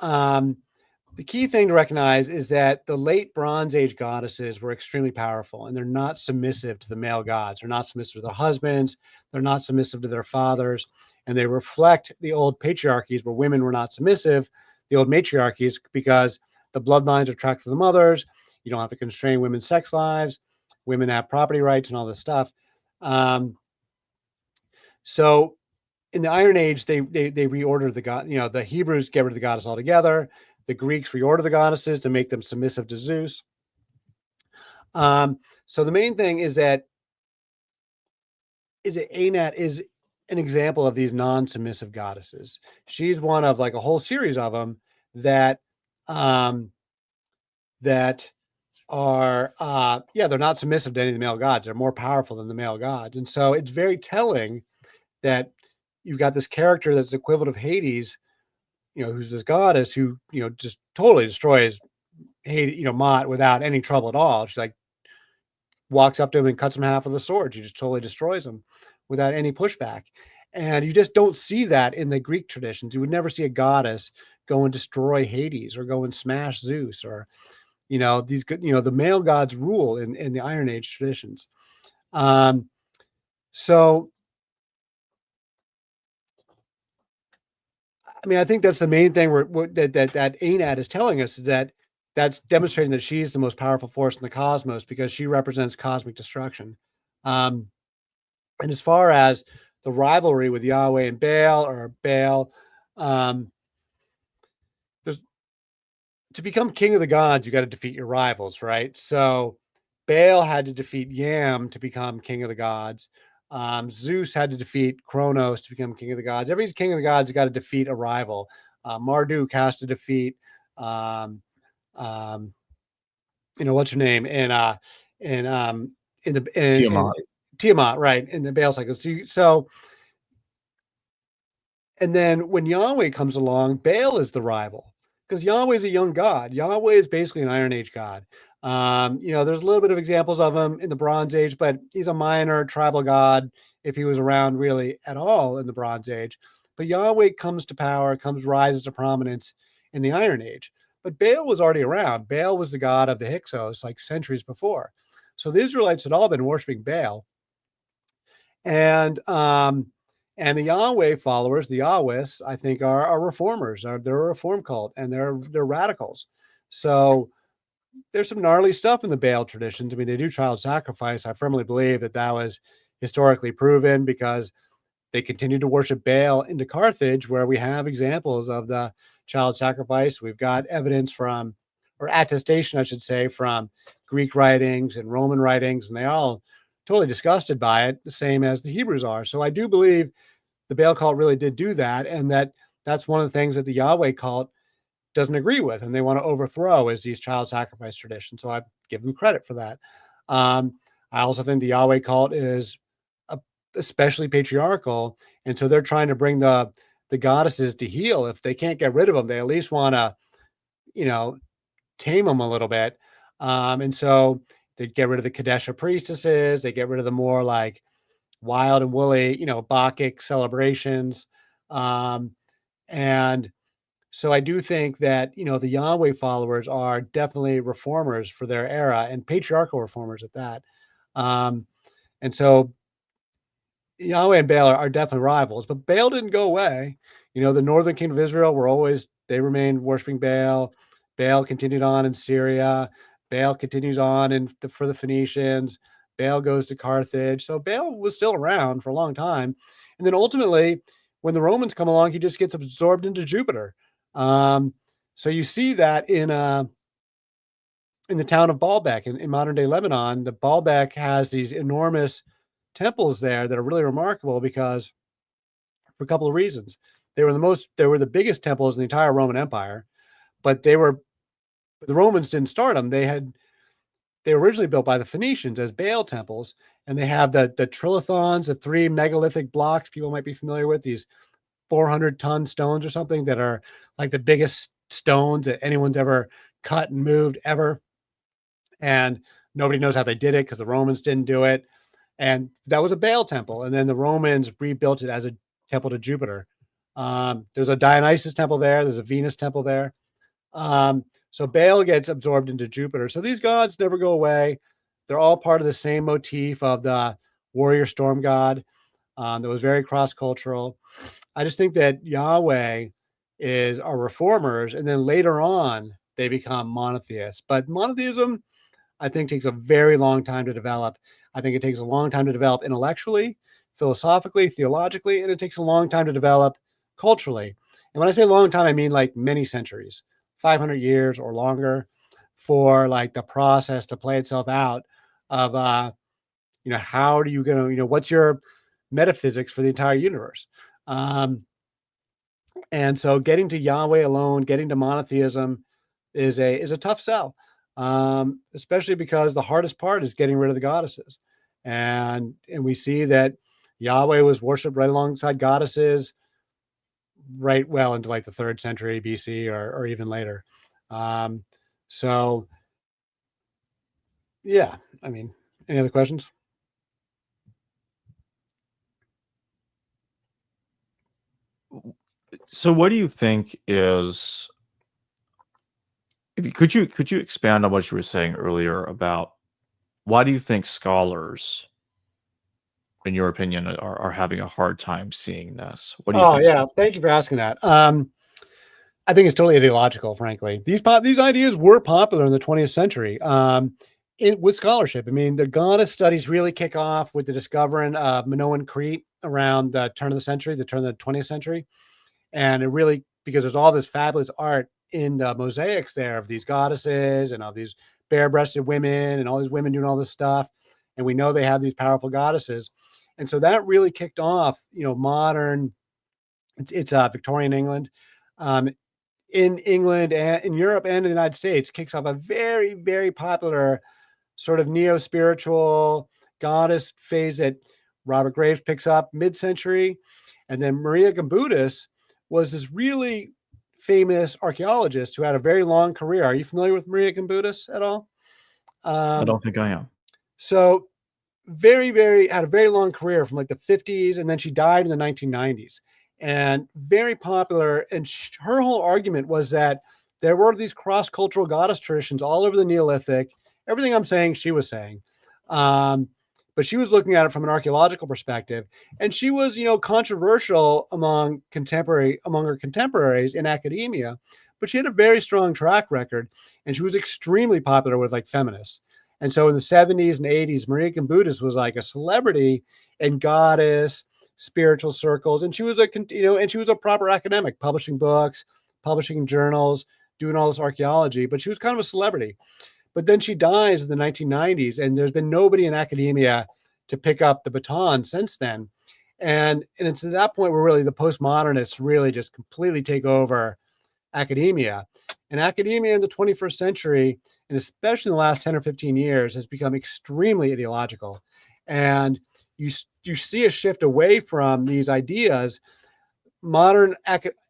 the key thing to recognize is that the late Bronze Age goddesses were extremely powerful, and they're not submissive to the male gods. They're not submissive to their husbands. They're not submissive to their fathers. And they reflect the old patriarchies where women were not submissive, the old matriarchies, because the bloodlines are tracked to the mothers. You don't have to constrain women's sex lives. Women have property rights and all this stuff. So in the Iron Age, they reordered the god. The Hebrews get rid of the goddess altogether. The Greeks reorder the goddesses to make them submissive to Zeus. So the main thing is that Anat is an example of these non-submissive goddesses. She's one of like a whole series of them that that are they're not submissive to any of the male gods. They're more powerful than the male gods. And so it's very telling that you've got this character that's the equivalent of Hades, who's this goddess who, just totally destroys Hades, Mot without any trouble at all. She like walks up to him and cuts him half with a sword. She just totally destroys him without any pushback. And you just don't see that in the Greek traditions. You would never see a goddess go and destroy Hades or go and smash Zeus, or these good, the male gods rule in the Iron Age traditions. So, I mean, I think that's the main thing that Anat is telling us, is that that's demonstrating that she's the most powerful force in the cosmos, because she represents cosmic destruction. And as far as the rivalry with Yahweh and Baal, or Baal, to become king of the gods, you got to defeat your rivals, right? So Baal had to defeat Yam to become king of the gods. Zeus had to defeat Kronos to become king of the gods. Every king of the gods, you got to defeat a rival. Marduk has to defeat, what's her name? In Tiamat. Tiamat, right, in the Baal cycle. And then when Yahweh comes along, Baal is the rival because Yahweh is a young god. Yahweh is basically an Iron Age god. There's a little bit of examples of him in the Bronze Age, but he's a minor tribal god if he was around really at all in the Bronze Age. But Yahweh comes to power, rises to prominence in the Iron Age. But Baal was already around. Baal was the god of the Hyksos like centuries before. So the Israelites had all been worshiping Baal. And the Yahweh followers, the Yahwists, I think are reformers. They're a reform cult and they're radicals. So there's some gnarly stuff in the Baal traditions. I mean, they do child sacrifice. I firmly believe that was historically proven because they continued to worship Baal into Carthage, where we have examples of the child sacrifice. We've got evidence from, or attestation, I should say, from Greek writings and Roman writings, and they all totally disgusted by it, the same as the Hebrews are. So I do believe the Baal cult really did do that, and that's one of the things that the Yahweh cult doesn't agree with, and they want to overthrow is these child sacrifice traditions. So I give them credit for that. I also think the Yahweh cult is especially patriarchal, and so they're trying to bring the goddesses to heel. If they can't get rid of them, they at least want to, tame them a little bit. And so they get rid of the Kadesha priestesses. They get rid of the more like wild and woolly, Bacchic celebrations. And so I do think that, the Yahweh followers are definitely reformers for their era and patriarchal reformers at that. And so Yahweh and Baal are definitely rivals, but Baal didn't go away. The northern kingdom of Israel they remained worshiping Baal. Baal continued on in Syria. Baal continues on for the Phoenicians. Baal goes to Carthage. So Baal was still around for a long time. And then ultimately, when the Romans come along, he just gets absorbed into Jupiter. So you see that in the town of Baalbek in modern day Lebanon. The Baalbek has these enormous temples there that are really remarkable because for a couple of reasons. They were the biggest temples in the entire Roman Empire, but the Romans didn't start them. They were originally built by the Phoenicians as Baal temples, and they have the trilithons, the 3 megalithic blocks people might be familiar with, these 400-ton stones or something that are like the biggest stones that anyone's ever cut and moved ever. And nobody knows how they did it because the Romans didn't do it. And that was a Baal temple. And then the Romans rebuilt it as a temple to Jupiter. There's a Dionysus temple there. There's a Venus temple there. So Baal gets absorbed into Jupiter. So these gods never go away. They're all part of the same motif of the warrior storm god that was very cross-cultural. I just think that Yahweh are reformers, and then later on they become monotheists. But monotheism, I think, takes a very long time to develop. I think it takes a long time to develop intellectually, philosophically, theologically, and it takes a long time to develop culturally. And when I say long time, I mean like many centuries, 500 years or longer, for like the process to play itself out of, how are you going to, what's your metaphysics for the entire universe? And so getting to Yahweh alone, getting to monotheism is a tough sell, especially because the hardest part is getting rid of the goddesses. And we see that Yahweh was worshipped right alongside goddesses right well into like the 3rd century BC or even later. So yeah, I mean, any other questions? So what do you think is, could you expand on what you were saying earlier about why do you think scholars, in your opinion, are having a hard time seeing this? What do you Oh think? yeah, thank you for asking that. I think it's totally ideological, frankly. These ideas were popular in the 20th century with scholarship. I mean, the goddess studies really kick off with the discovering of Minoan Crete around the turn of the 20th century. And it really, because there's all this fabulous art in the mosaics there of these goddesses and of these bare-breasted women and all these women doing all this stuff. And we know they have these powerful goddesses. And so that really kicked off, modern, it's Victorian England. In England and in Europe and in the United States, kicks off a very, very popular sort of neo-spiritual goddess phase that Robert Graves picks up mid-century. And then Maria Gambudis was this really famous archaeologist who had a very long career. Are you familiar with Maria Gambudis at all? I don't think I am. So had a very long career from like the 50s, and then she died in the 1990s, and very popular. And her whole argument was that there were these cross-cultural goddess traditions all over the Neolithic. Everything I'm saying, she was saying. But she was looking at it from an archaeological perspective, and she was, controversial among her contemporaries in academia, but she had a very strong track record, and she was extremely popular with like feminists. And so in the 70s and 80s, Maria Gambudis was like a celebrity in goddess spiritual circles, and she was a proper academic, publishing books, publishing journals, doing all this archaeology, but she was kind of a celebrity. But then she dies in the 1990s, and there's been nobody in academia to pick up the baton since then. And it's at that point where really the postmodernists really just completely take over academia. And academia in the 21st century, and especially in the last 10 or 15 years, has become extremely ideological. And you see a shift away from these ideas. Modern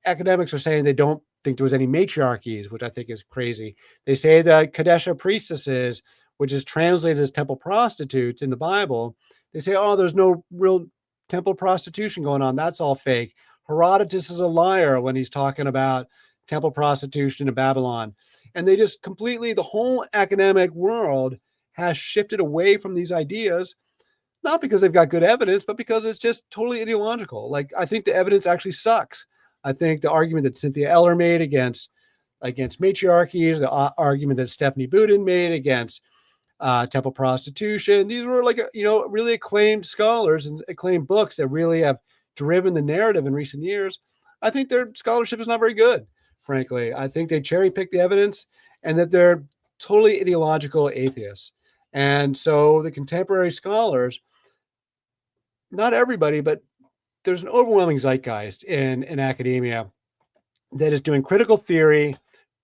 academics are saying they don't think there was any matriarchies, which I think is crazy. They say that Kadesha priestesses, which is translated as temple prostitutes in the Bible, they say, oh, there's no real temple prostitution going on. That's all fake. Herodotus is a liar when he's talking about temple prostitution in Babylon. And they just completely, the whole academic world has shifted away from these ideas, not because they've got good evidence, but because it's just totally ideological. Like, I think the evidence actually sucks. I think the argument that Cynthia Eller made against matriarchies, the argument that Stephanie Boudin made against temple prostitution, these were like, really acclaimed scholars and acclaimed books that really have driven the narrative in recent years. I think their scholarship is not very good, frankly. I think they cherry pick the evidence, and that they're totally ideological atheists. And so the contemporary scholars, not everybody, but there's an overwhelming zeitgeist in academia that is doing critical theory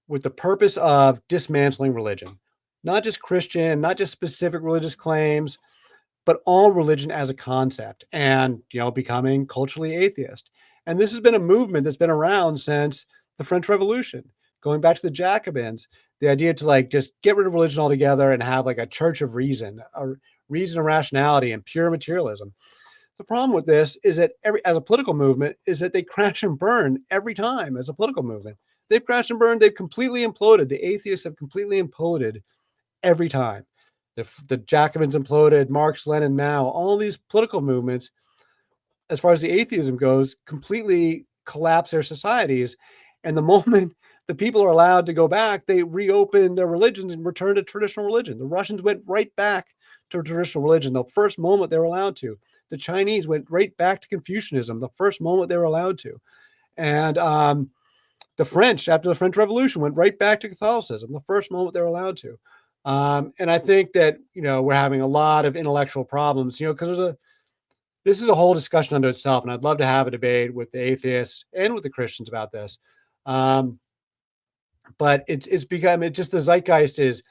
with the purpose of dismantling religion, not just Christian, not just specific religious claims, but all religion as a concept, and, becoming culturally atheist. And this has been a movement that's been around since the French Revolution, going back to the Jacobins, the idea to just get rid of religion altogether and have like a church of reason, and rationality and pure materialism. The problem with this is that as a political movement, is that they crash and burn every time. As a political movement, they've crashed and burned. They've completely imploded. The atheists have completely imploded every time. The Jacobins imploded, Marx, Lenin, Mao, all these political movements, as far as the atheism goes, completely collapse their societies. And the moment the people are allowed to go back, they reopen their religions and return to traditional religion. The Russians went right back to traditional religion the first moment they were allowed to. The Chinese went right back to Confucianism the first moment they were allowed to. And the French, after the French Revolution, went right back to Catholicism the first moment they were allowed to. And I think that, we're having a lot of intellectual problems, because this is a whole discussion unto itself. And I'd love to have a debate with the atheists and with the Christians about this. But it's just the zeitgeist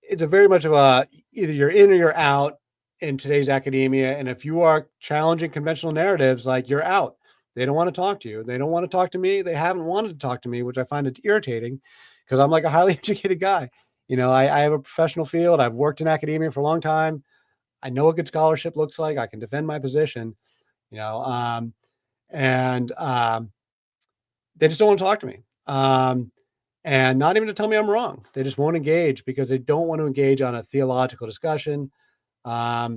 it's a very much of a, either you're in or you're out in today's academia. And if you are challenging conventional narratives, you're out. They don't want to talk to you. They don't want to talk to me. They haven't wanted to talk to me, which I find it irritating, because I'm like a highly educated guy. I have a professional field. I've worked in academia for a long time. I know what good scholarship looks like. I can defend my position, and they just don't want to talk to me. And not even to tell me I'm wrong. They just won't engage because they don't want to engage on a theological discussion. I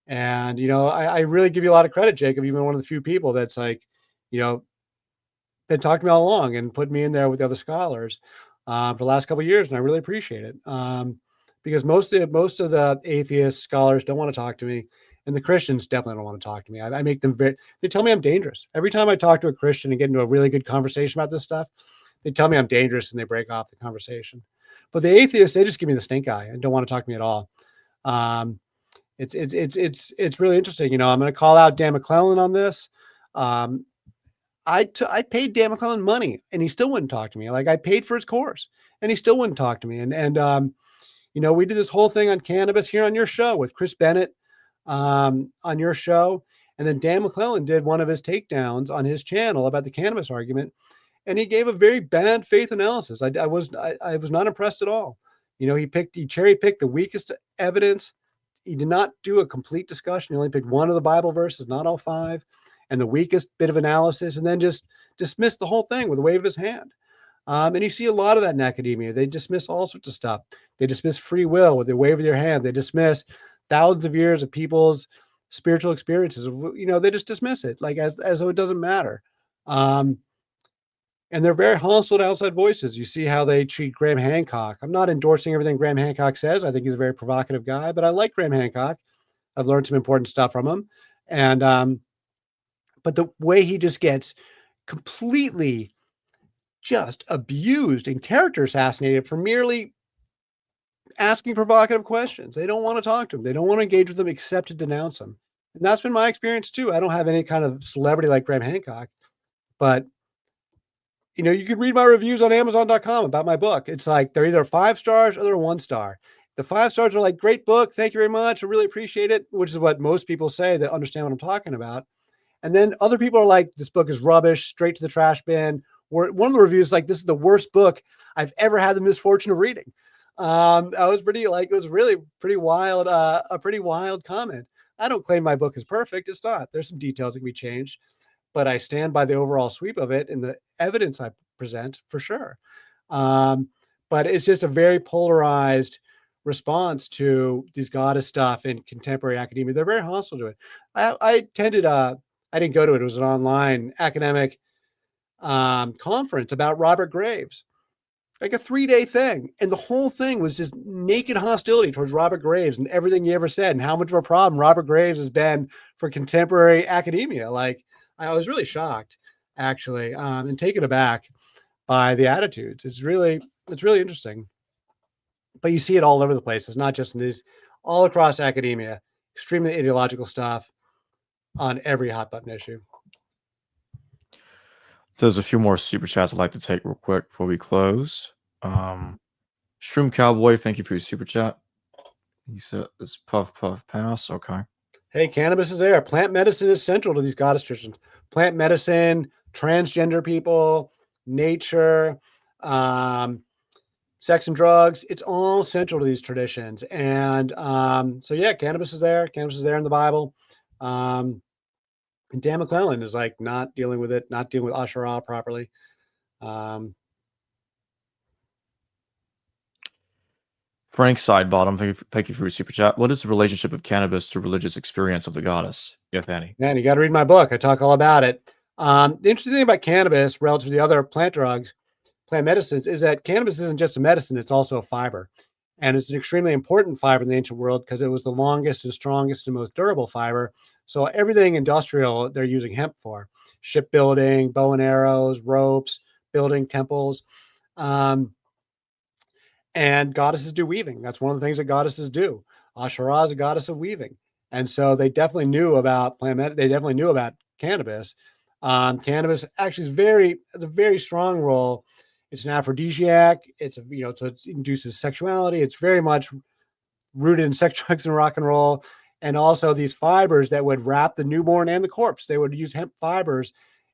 really give you a lot of credit, Jacob. You've been one of the few people that's been talking to me all along and put me in there with the other scholars for the last couple of years. And I really appreciate it. Because most of the atheist scholars don't want to talk to me. And the Christians definitely don't want to talk to me. I make them they tell me I'm dangerous. Every time I talk to a Christian and get into a really good conversation about this stuff, they tell me I'm dangerous and they break off the conversation. But the atheists, they just give me the stink eye and don't want to talk to me at all. It's really interesting. I'm going to call out Dan McClellan on this. I paid Dan McClellan money and he still wouldn't talk to me. I paid for his course and he still wouldn't talk to me. And We did this whole thing on cannabis here on your show with Chris Bennett on your show. And then Dan McClellan did one of his takedowns on his channel about the cannabis argument. And he gave a very bad faith analysis. I was not impressed at all. He cherry picked the weakest evidence. He did not do a complete discussion. He only picked one of the Bible verses, not all 5, and the weakest bit of analysis, and then just dismissed the whole thing with a wave of his hand. And you see a lot of that in academia. They dismiss all sorts of stuff. They dismiss free will with a wave of their hand. They dismiss thousands of years of people's spiritual experiences. They just dismiss it like as though it doesn't matter. And they're very hostile to outside voices. You see how they treat Graham Hancock. I'm not endorsing everything Graham Hancock says. I think he's a very provocative guy, but I like Graham Hancock. I've learned some important stuff from him. And but the way he just gets completely just abused and character assassinated for merely asking provocative questions. They don't want to talk to him. They don't want to engage with them except to denounce him. And that's been my experience too. I don't have any kind of celebrity like Graham Hancock, but you could read my reviews on Amazon.com about my book. It's like they're either 5 stars or they're 1 star. The 5 stars are like, great book. Thank you very much. I really appreciate it, which is what most people say that understand what I'm talking about. And then other people are like, this book is rubbish, straight to the trash bin. One of the reviews is like, this is the worst book I've ever had the misfortune of reading. It was really pretty wild, a pretty wild comment. I don't claim my book is perfect. It's not. There's some details that can be changed, but I stand by the overall sweep of it and the evidence I present for sure. But it's just a very polarized response to these goddess stuff in contemporary academia. They're very hostile to it. I didn't go to it. It was an online academic conference about Robert Graves, like a 3-day thing. And the whole thing was just naked hostility towards Robert Graves and everything he ever said and how much of a problem Robert Graves has been for contemporary academia. Like, I was really shocked, actually, and taken aback by the attitudes. It's really interesting. But you see it all over the place. It's not just in these, all across academia, extremely ideological stuff on every hot button issue. There's a few more super chats I'd like to take real quick before we close. Shroom Cowboy, thank you for your super chat. He said it's puff pass. Okay. Hey, cannabis is there. Plant medicine is central to these goddess traditions. Plant medicine, transgender people, nature, sex and drugs. It's all central to these traditions. And so, yeah, cannabis is there. Cannabis is there in the Bible. And Dan McClellan is like not dealing with it, not dealing with Asherah properly. Frank Sidebottom, thank you for your super chat. What is the relationship of cannabis to religious experience of the goddess, if any? Man, you got to read my book. I talk all about it. The interesting thing about cannabis relative to the other plant drugs, plant medicines, is that cannabis isn't just a medicine, it's also a fiber. And it's an extremely important fiber in the ancient world because it was the longest and strongest and most durable fiber. So everything industrial, they're using hemp for. Shipbuilding, bow and arrows, ropes, building temples. And goddesses do weaving. That's one of the things that goddesses do. Asherah is a goddess of weaving. And so they definitely knew about they definitely knew about cannabis. Cannabis actually has a very strong role. It's an aphrodisiac. So it induces sexuality. It's very much rooted in sex, drugs, and rock and roll. And also these fibers that would wrap the newborn and the corpse. They would use hemp fibers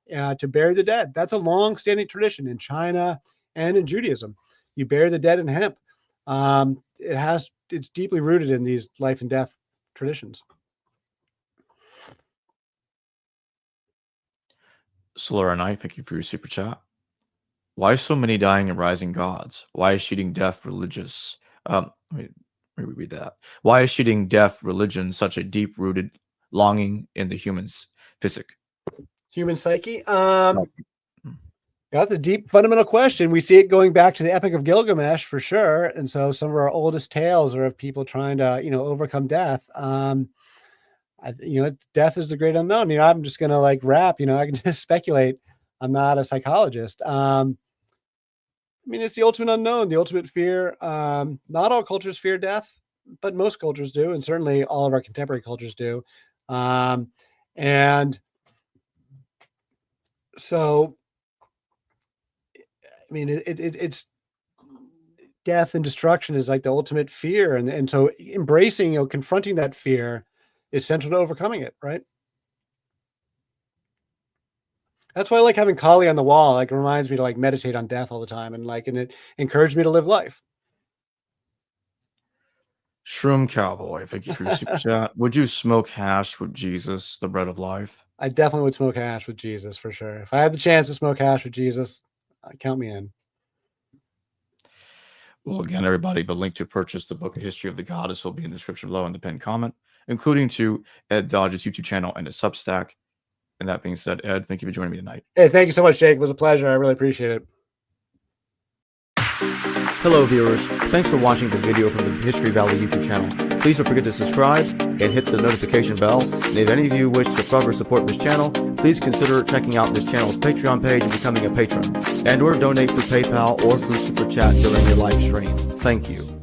to bury the dead. That's a long-standing tradition in China and in Judaism. You bury the dead in hemp. It's deeply rooted in these life and death traditions. Solar Knight, thank you for your super chat. Why so many dying and rising gods? Why is shooting death religious? Let me read that. Why is shooting death religion such a deep-rooted longing in the human's physic? Human psyche? That's a deep fundamental question. We see it going back to the Epic of Gilgamesh for sure. And so some of our oldest tales are of people trying to, overcome death. Death is the great unknown. I'm just going to rap, I can just speculate. I'm not a psychologist. It's the ultimate unknown, the ultimate fear. Not all cultures fear death, but most cultures do. And certainly all of our contemporary cultures do. And so, it's death and destruction is like the ultimate fear. And so embracing, confronting that fear is central to overcoming it, right? That's why I like having Kali on the wall. Like, it reminds me to like meditate on death all the time, and it encouraged me to live life. Shroom Cowboy, thank you for your super chat. Would you smoke hash with Jesus, the bread of life? I definitely would smoke hash with Jesus for sure. If I had the chance to smoke hash with Jesus, count me in. Well, again, everybody, the link to purchase the book, A History of the Goddess, will be in the description below in the pinned comment, including to Ed Dodge's YouTube channel and his Substack. And that being said, Ed, thank you for joining me tonight. Hey, thank you so much, Jake. It was a pleasure. I really appreciate it. Hello viewers, thanks for watching this video from the History Valley YouTube channel. Please don't forget to subscribe and hit the notification bell. And if any of you wish to further support this channel, please consider checking out this channel's Patreon page and becoming a patron. And or donate through PayPal or through Super Chat during your live stream. Thank you.